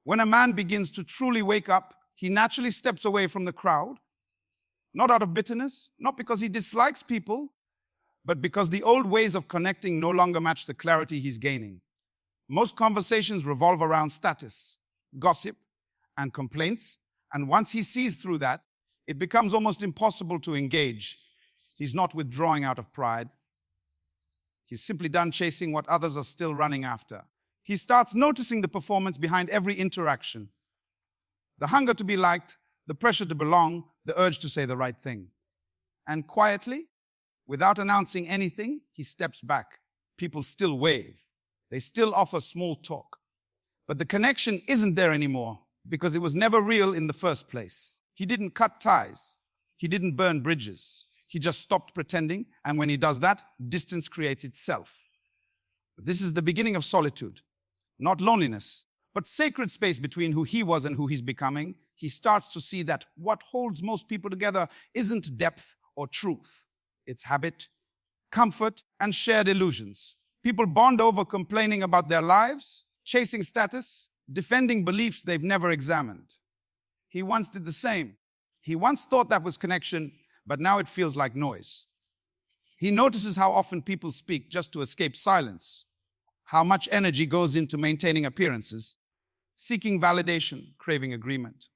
When a man begins to truly wake up, he naturally steps away from the crowd, not out of bitterness, not because he dislikes people, but because the old ways of connecting no longer match the clarity he's gaining. Most conversations revolve around status, gossip, and complaints, and once he sees through that, it becomes almost impossible to engage. He's not withdrawing out of pride. He's simply done chasing what others are still running after. He starts noticing the performance behind every interaction. The hunger to be liked, the pressure to belong, the urge to say the right thing. And quietly, without announcing anything, he steps back. People still wave. They still offer small talk. But the connection isn't there anymore because it was never real in the first place. He didn't cut ties. He didn't burn bridges. He just stopped pretending, and when he does that, distance creates itself. This is the beginning of solitude, not loneliness, but sacred space between who he was and who he's becoming. He starts to see that what holds most people together isn't depth or truth. It's habit, comfort, and shared illusions. People bond over complaining about their lives, chasing status, defending beliefs they've never examined. He once did the same. He once thought that was connection, but now it feels like noise. He notices how often people speak just to escape silence, how much energy goes into maintaining appearances, seeking validation, craving agreement.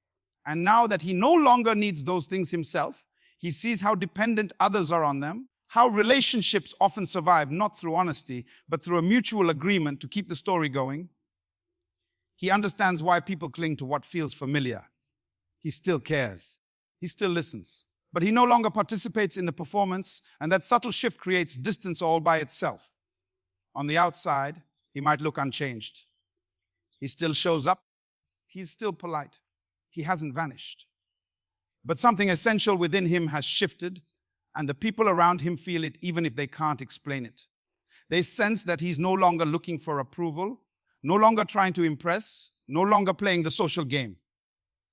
And now that he no longer needs those things himself, he sees how dependent others are on them, how relationships often survive not through honesty, but through a mutual agreement to keep the story going. He understands why people cling to what feels familiar. He still cares. He still listens. But he no longer participates in the performance, and that subtle shift creates distance all by itself. On the outside, he might look unchanged. He still shows up. He's still polite. He hasn't vanished. But something essential within him has shifted, and the people around him feel it even if they can't explain it. They sense that he's no longer looking for approval, no longer trying to impress, no longer playing the social game.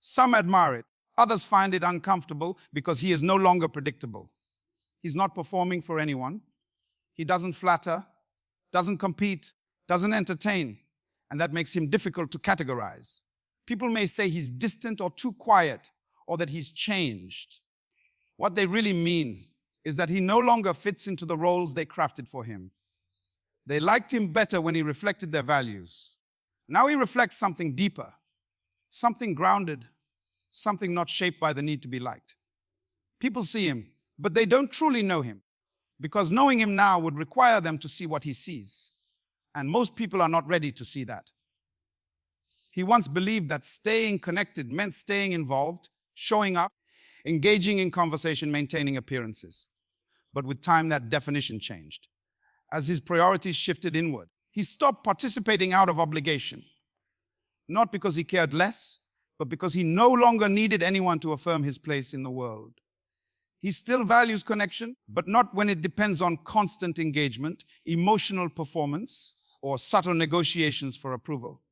Some admire it. Others find it uncomfortable because he is no longer predictable. He's not performing for anyone. He doesn't flatter, doesn't compete, doesn't entertain, and that makes him difficult to categorize. People may say he's distant or too quiet, or that he's changed. What they really mean is that he no longer fits into the roles they crafted for him. They liked him better when he reflected their values. Now he reflects something deeper, something grounded, something not shaped by the need to be liked. People see him, but they don't truly know him, because knowing him now would require them to see what he sees. And most people are not ready to see that. He once believed that staying connected meant staying involved, showing up, engaging in conversation, maintaining appearances. But with time, that definition changed. As his priorities shifted inward, he stopped participating out of obligation, not because he cared less, but because he no longer needed anyone to affirm his place in the world. He still values connection, but not when it depends on constant engagement, emotional performance, or subtle negotiations for approval.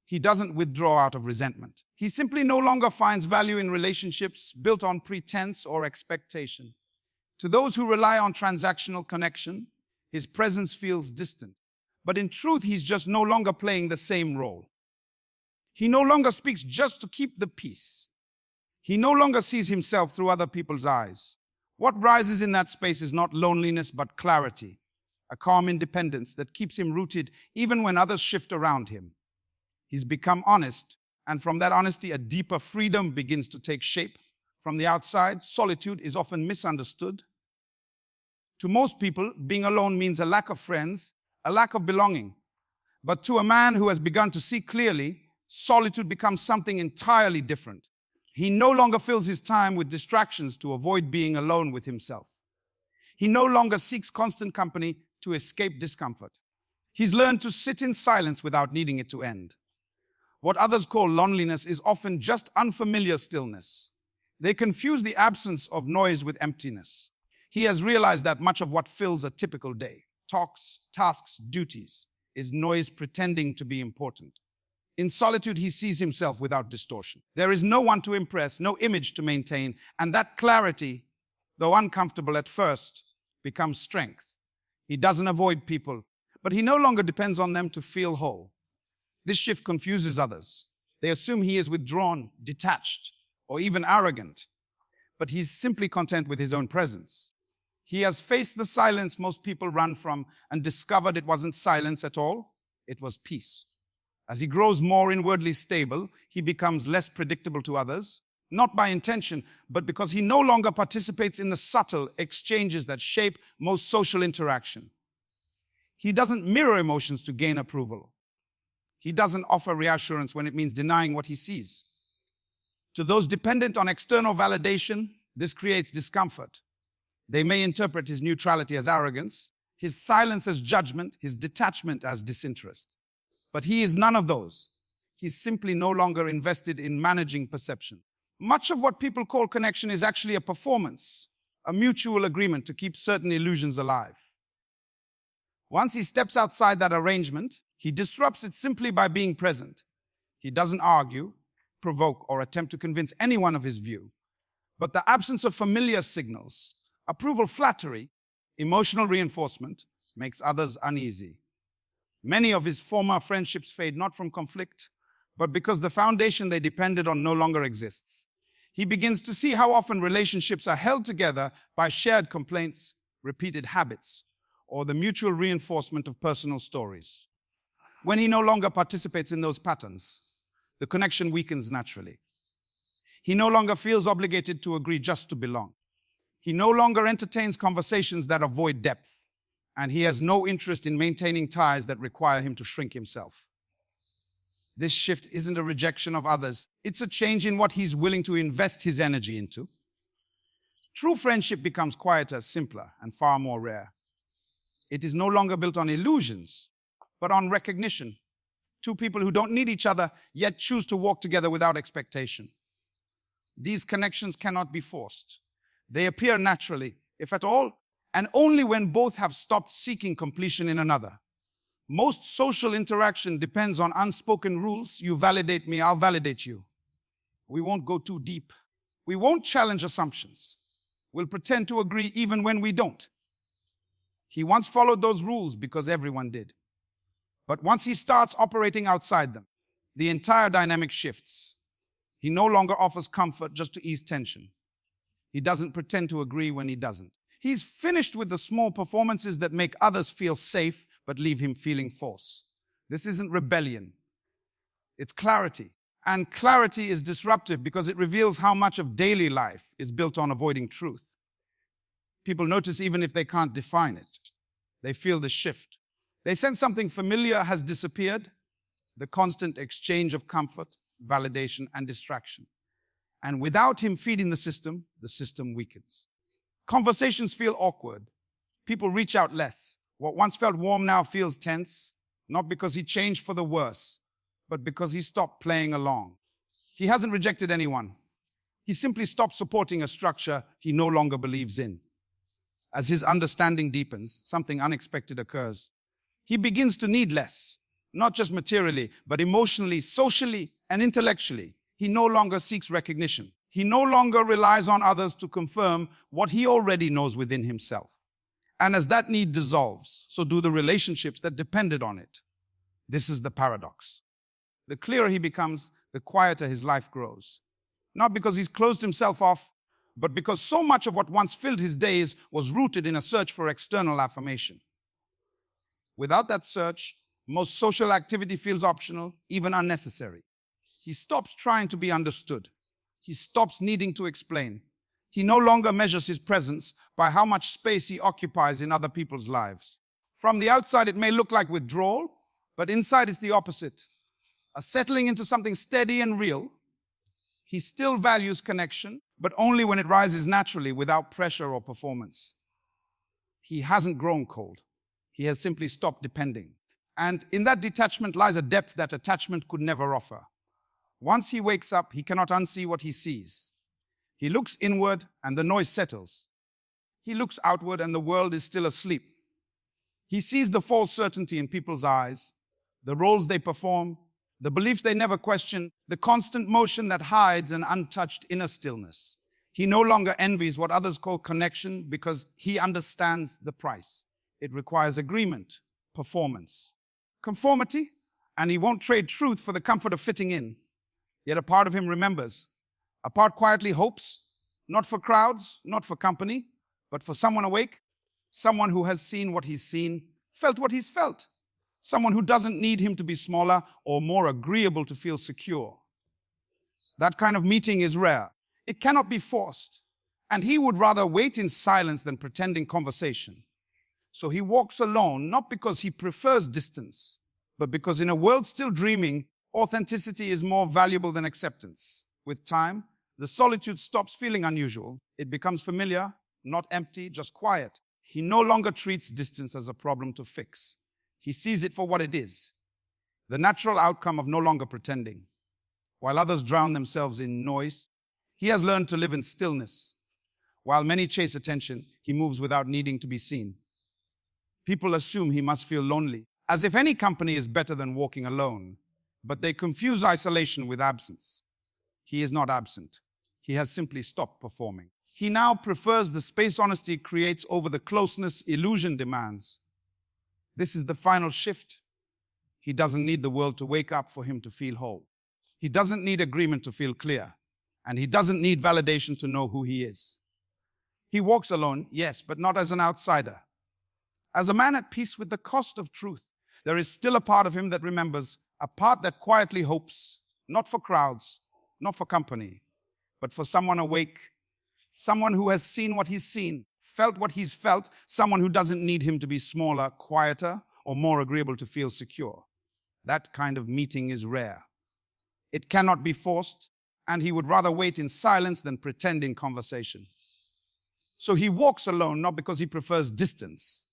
He doesn't withdraw out of resentment. He simply no longer finds value in relationships built on pretense or expectation. To those who rely on transactional connection, his presence feels distant. But in truth, he's just no longer playing the same role. He no longer speaks just to keep the peace. He no longer sees himself through other people's eyes. What rises in that space is not loneliness, but clarity, a calm independence that keeps him rooted even when others shift around him. He's become honest, and from that honesty, a deeper freedom begins to take shape. From the outside, solitude is often misunderstood. To most people, being alone means a lack of friends, a lack of belonging. But to a man who has begun to see clearly, solitude becomes something entirely different. He no longer fills his time with distractions to avoid being alone with himself. He no longer seeks constant company to escape discomfort. He's learned to sit in silence without needing it to end. What others call loneliness is often just unfamiliar stillness. They confuse the absence of noise with emptiness. He has realized that much of what fills a typical day, talks, tasks, duties, is noise pretending to be important. In solitude, he sees himself without distortion. There is no one to impress, no image to maintain, and that clarity, though uncomfortable at first, becomes strength. He doesn't avoid people, but he no longer depends on them to feel whole. This shift confuses others. They assume he is withdrawn, detached, or even arrogant, but he's simply content with his own presence. He has faced the silence most people run from and discovered it wasn't silence at all, it was peace. As he grows more inwardly stable, he becomes less predictable to others, not by intention, but because he no longer participates in the subtle exchanges that shape most social interaction. He doesn't mirror emotions to gain approval. He doesn't offer reassurance when it means denying what he sees. To those dependent on external validation, this creates discomfort. They may interpret his neutrality as arrogance, his silence as judgment, his detachment as disinterest. But he is none of those. He's simply no longer invested in managing perception. Much of what people call connection is actually a performance, a mutual agreement to keep certain illusions alive. Once he steps outside that arrangement, he disrupts it simply by being present. He doesn't argue, provoke, or attempt to convince anyone of his view. But the absence of familiar signals, approval, flattery, emotional reinforcement, makes others uneasy. Many of his former friendships fade not from conflict, but because the foundation they depended on no longer exists. He begins to see how often relationships are held together by shared complaints, repeated habits, or the mutual reinforcement of personal stories. When he no longer participates in those patterns, the connection weakens naturally. He no longer feels obligated to agree just to belong. He no longer entertains conversations that avoid depth, and he has no interest in maintaining ties that require him to shrink himself. This shift isn't a rejection of others. It's a change in what he's willing to invest his energy into. True friendship becomes quieter, simpler, and far more rare. It is no longer built on illusions, but on recognition. Two people who don't need each other, yet choose to walk together without expectation. These connections cannot be forced. They appear naturally, if at all, and only when both have stopped seeking completion in another. Most social interaction depends on unspoken rules. You validate me, I'll validate you. We won't go too deep. We won't challenge assumptions. We'll pretend to agree even when we don't. He once followed those rules because everyone did. But once he starts operating outside them, the entire dynamic shifts. He no longer offers comfort just to ease tension. He doesn't pretend to agree when he doesn't. He's finished with the small performances that make others feel safe but leave him feeling false. This isn't rebellion. It's clarity. And clarity is disruptive because it reveals how much of daily life is built on avoiding truth. People notice even if they can't define it. They feel the shift. They sense something familiar has disappeared, the constant exchange of comfort, validation, and distraction. And without him feeding the system weakens. Conversations feel awkward. People reach out less. What once felt warm now feels tense, not because he changed for the worse, but because he stopped playing along. He hasn't rejected anyone. He simply stopped supporting a structure he no longer believes in. As his understanding deepens, something unexpected occurs. He begins to need less, not just materially, but emotionally, socially, and intellectually. He no longer seeks recognition. He no longer relies on others to confirm what he already knows within himself. And as that need dissolves, so do the relationships that depended on it. This is the paradox. The clearer he becomes, the quieter his life grows. Not because he's closed himself off, but because so much of what once filled his days was rooted in a search for external affirmation. Without that search, most social activity feels optional, even unnecessary. He stops trying to be understood. He stops needing to explain. He no longer measures his presence by how much space he occupies in other people's lives. From the outside, it may look like withdrawal, but inside it's the opposite. A settling into something steady and real. He still values connection, but only when it rises naturally without pressure or performance. He hasn't grown cold. He has simply stopped depending. And in that detachment lies a depth that attachment could never offer. Once he wakes up, he cannot unsee what he sees. He looks inward and the noise settles. He looks outward and the world is still asleep. He sees the false certainty in people's eyes, the roles they perform, the beliefs they never question, the constant motion that hides an untouched inner stillness. He no longer envies what others call connection because he understands the price. It requires agreement, performance, conformity, and he won't trade truth for the comfort of fitting in. Yet a part of him remembers. A part quietly hopes, not for crowds, not for company, but for someone awake, someone who has seen what he's seen, felt what he's felt, someone who doesn't need him to be smaller or more agreeable to feel secure. That kind of meeting is rare. It cannot be forced, and he would rather wait in silence than pretending conversation. So he walks alone, not because he prefers distance, but because in a world still dreaming, authenticity is more valuable than acceptance. With time, the solitude stops feeling unusual. It becomes familiar, not empty, just quiet. He no longer treats distance as a problem to fix. He sees it for what it is, the natural outcome of no longer pretending. While others drown themselves in noise, he has learned to live in stillness. While many chase attention, he moves without needing to be seen. People assume he must feel lonely, as if any company is better than walking alone, but they confuse isolation with absence. He is not absent. He has simply stopped performing. He now prefers the space honesty creates over the closeness illusion demands. This is the final shift. He doesn't need the world to wake up for him to feel whole. He doesn't need agreement to feel clear, and he doesn't need validation to know who he is. He walks alone, yes, but not as an outsider. As a man at peace with the cost of truth, there is still a part of him that remembers, a part that quietly hopes, not for crowds, not for company, but for someone awake, someone who has seen what he's seen, felt what he's felt, someone who doesn't need him to be smaller, quieter, or more agreeable to feel secure. That kind of meeting is rare. It cannot be forced, and he would rather wait in silence than pretend in conversation. So he walks alone, not because he prefers distance,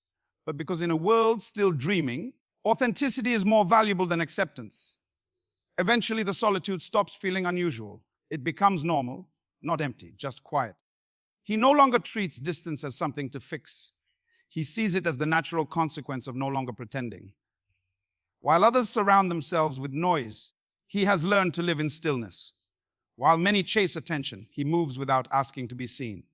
but because in a world still dreaming, authenticity is more valuable than acceptance. Eventually, the solitude stops feeling unusual. It becomes normal, not empty, just quiet. He no longer treats distance as something to fix. He sees it as the natural consequence of no longer pretending. While others surround themselves with noise, he has learned to live in stillness. While many chase attention, he moves without asking to be seen.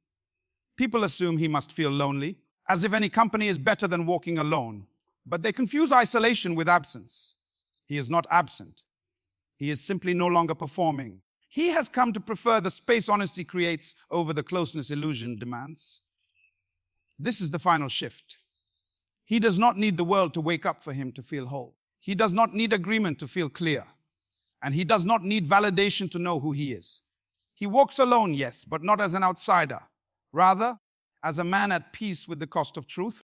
People assume he must feel lonely, as if any company is better than walking alone. But they confuse isolation with absence. He is not absent. He is simply no longer performing. He has come to prefer the space honesty creates over the closeness illusion demands. This is the final shift. He does not need the world to wake up for him to feel whole. He does not need agreement to feel clear. And he does not need validation to know who he is. He walks alone, yes, but not as an outsider. Rather, as a man at peace with the cost of truth.